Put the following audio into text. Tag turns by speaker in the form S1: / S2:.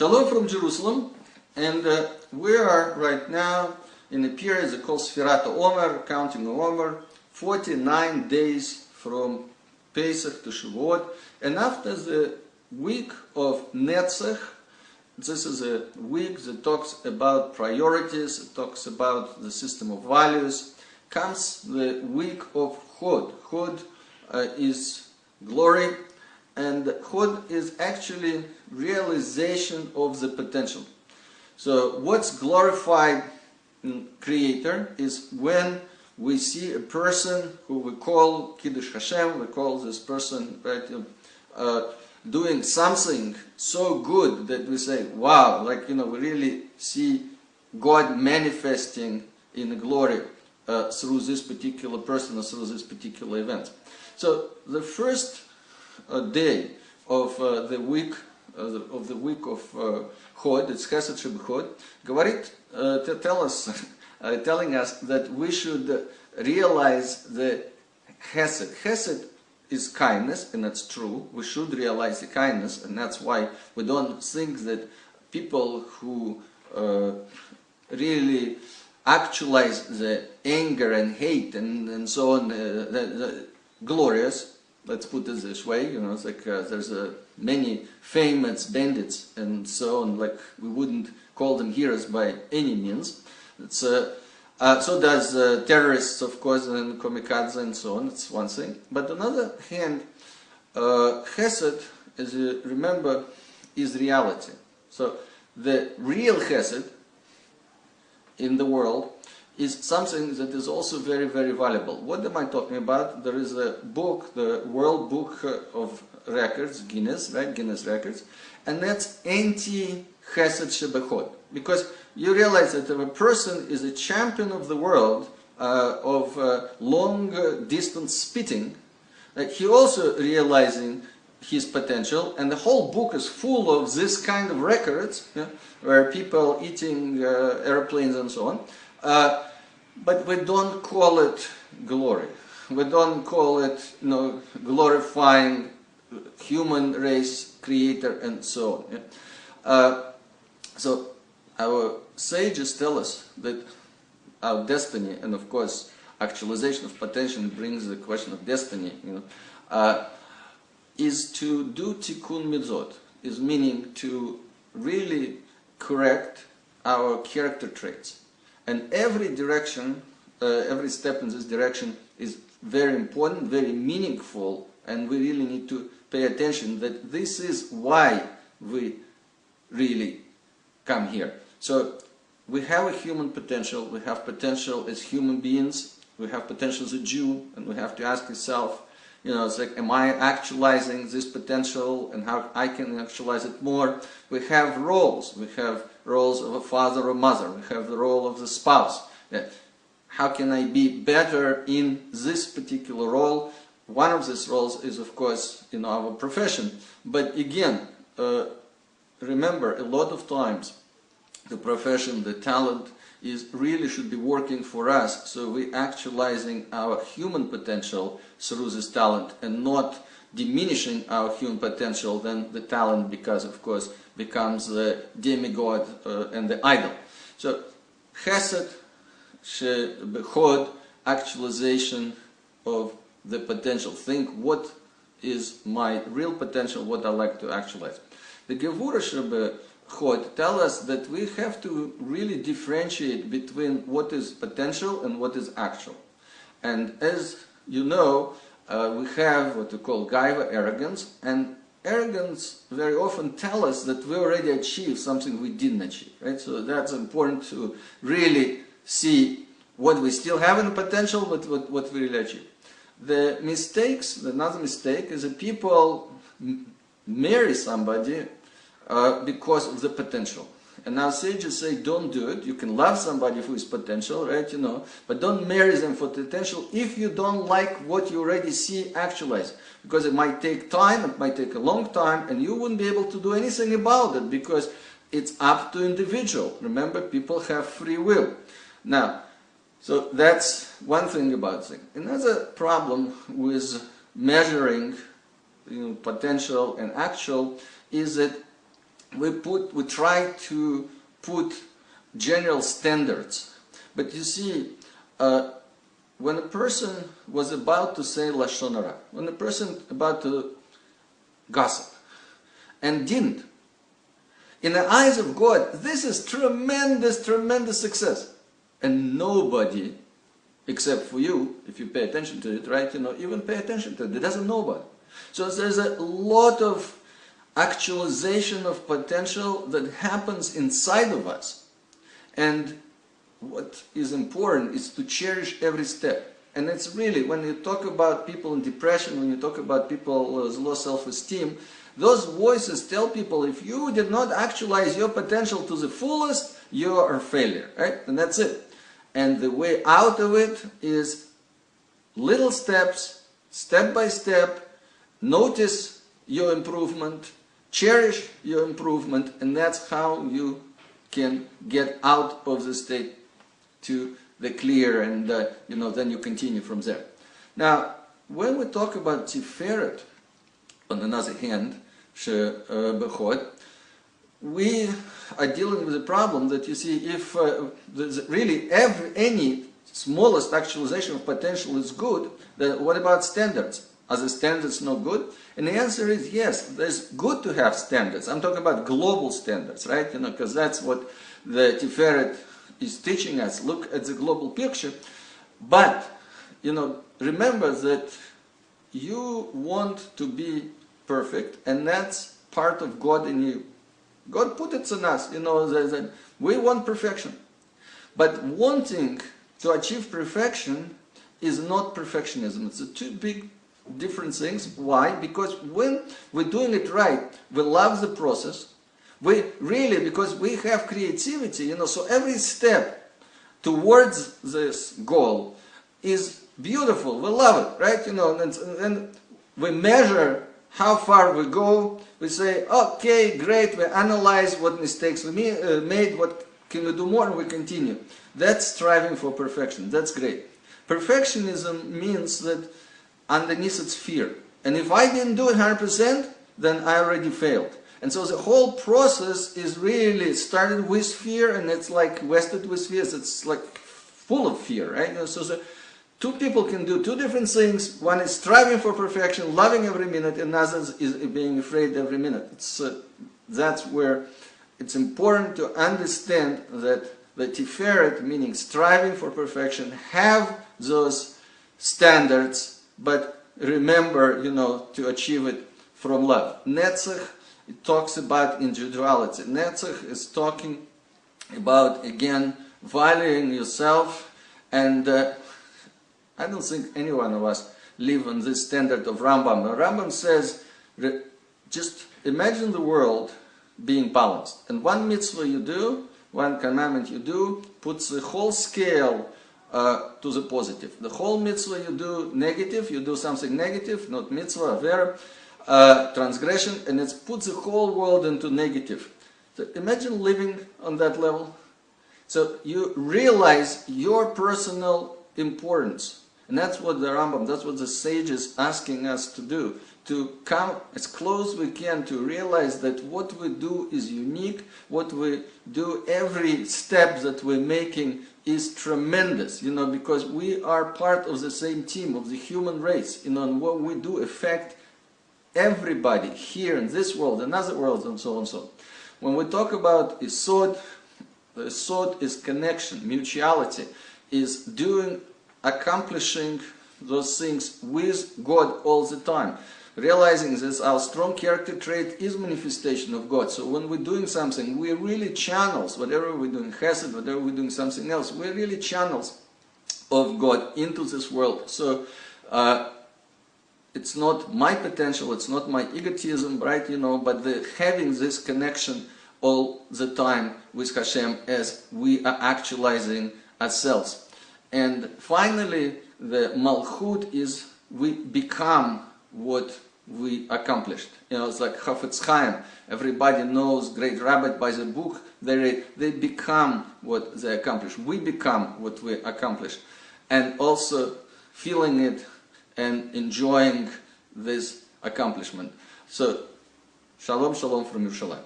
S1: Shalom from Jerusalem, and we are right now in a period called Omer, counting Omer, 49 days from Pesach to Shavuot, and after the week of Netzach, this is a week that talks about priorities, it talks about the system of values, comes the week of HOD. HOD is glory, and HOD is actually realization of the potential. So what's glorified in Creator is when we see a person who we call Kiddush Hashem, we call this person doing something so good that we say, wow, we really see God manifesting in glory through this particular person or through this particular event. So the first day of the week of HOD, it's Chesed Shebechod, говорит, telling us that we should realize the Chesed. Chesed is kindness, and that's true. We should realize the kindness, and that's why we don't think that people who really actualize the anger and hate and so on, glorious. Let's put it this way, it's like there's many famous bandits and so on, like we wouldn't call them heroes by any means. It's, so does terrorists, of course, and kamikaze and so on, it's one thing. But on the other hand, chesed, as you remember, is reality. So the real chesed in the world is something that is also very, very valuable. What am I talking about? There is a book, the World Book of Records, Guinness, right? Guinness Records, and that's anti-Chesed Shebechod. Because you realize that if a person is a champion of the world of long distance spitting, he also realizing his potential, and the whole book is full of this kind of records, where people eating airplanes and so on. But we don't call it glory. We don't call it, glorifying human race, creator, and so on. So our sages tell us that our destiny, and of course actualization of potential brings the question of destiny, is to do tikkun mitzvot, is meaning to really correct our character traits. And every direction, every step in this direction is very important, very meaningful, and we really need to pay attention that this is why we really come here. So we have a human potential, we have potential as human beings, we have potential as a Jew, and we have to ask yourself, it's like, am I actualizing this potential, and how I can actualize it more? We have roles. We have roles of a father or mother. We have the role of the spouse. How can I be better in this particular role? One of these roles is, of course, in our profession. But again, remember, a lot of times, the profession, the talent, really should be working for us, so we're actualizing our human potential through this talent and not diminishing our human potential, then the talent, because of course, becomes the demigod and the idol. So, chesed, shebechod, actualization of the potential. Think, what is my real potential, what I like to actualize. The Gevura HOD tell us that we have to really differentiate between what is potential and what is actual. And as you know, we have what we call gaiva, arrogance, and arrogance very often tell us that we already achieved something we didn't achieve, right? So that's important to really see what we still have in the potential, but what we really achieve. The mistakes, another mistake is that people marry somebody because of the potential. And our sages say, don't do it. You can love somebody who is potential, right? But don't marry them for potential if you don't like what you already see actualized. Because it might take time, it might take a long time, and you wouldn't be able to do anything about it because it's up to individual. Remember, people have free will. Now, so that's one thing about things. Another problem with measuring potential and actual is that we try to put general standards. But you see, when a person was about to say Lashon Hara, when a person about to gossip, and didn't, in the eyes of God, this is tremendous, tremendous success. And nobody, except for you, if you pay attention to it, right, even pay attention to it, it doesn't nobody. So there's a lot of actualization of potential that happens inside of us. And what is important is to cherish every step. And it's really, when you talk about people in depression, when you talk about people with low self-esteem, those voices tell people, if you did not actualize your potential to the fullest, you are a failure, right? And that's it. And the way out of it is little steps, step by step, notice your improvement, cherish your improvement, and that's how you can get out of the state to the clear, and then you continue from there. Now, when we talk about Tiferet, on another hand, HOD, we are dealing with a problem that, you see, if there's really any smallest actualization of potential is good, then what about standards? Are the standards no good? And the answer is yes, it's good to have standards. I'm talking about global standards, right? Because that's what the Tiferet is teaching us. Look at the global picture. But, remember that you want to be perfect, and that's part of God in you. God put it in us, that we want perfection. But wanting to achieve perfection is not perfectionism. It's two big different things. Why? Because when we're doing it right, we love the process. Because we have creativity, so every step towards this goal is beautiful. We love it, right? And we measure how far we go. We say, okay, great. We analyze what mistakes we made, what can we do more, and we continue. That's striving for perfection. That's great. Perfectionism means that underneath it's fear. And if I didn't do it 100%, then I already failed. And so the whole process is really started with fear, and it's like vested with fears. It's like full of fear, right? So two people can do two different things. One is striving for perfection, loving every minute, and another is being afraid every minute. That's where it's important to understand that the Tiferet, meaning striving for perfection, have those standards, but remember, to achieve it from love. Netzach, it talks about individuality. Netzach is talking about, again, valuing yourself, and I don't think any one of us live on this standard of Rambam. The Rambam says, just imagine the world being balanced, and one mitzvah you do, one commandment you do, puts the whole scale to the positive. The whole mitzvah you do negative, you do something negative, not mitzvah, aver, transgression, and it puts the whole world into negative. So imagine living on that level. So you realize your personal importance. And that's what the Rambam, that's what the sage is asking us to do. To come as close we can to realize that what we do is unique. What we do, every step that we're making is tremendous, because we are part of the same team, of the human race. And what we do affect everybody here in this world and other worlds, and so on and so on. When we talk about HOD, the HOD is connection, mutuality, is accomplishing those things with God all the time. Realizing that our strong character trait is manifestation of God. So when we're doing something, we're really channels, whatever we're doing, chesed, whatever we're doing something else, we're really channels of God into this world. So it's not my potential, it's not my egotism, right, but having this connection all the time with Hashem as we are actualizing ourselves. And finally, the Malchut is we become what we accomplished. It's like Chafetz Chaim. Everybody knows, great Rabbi, by the book they become what they accomplished. We become what we accomplished. And also feeling it and enjoying this accomplishment. So, Shalom, Shalom from Yerushalayim.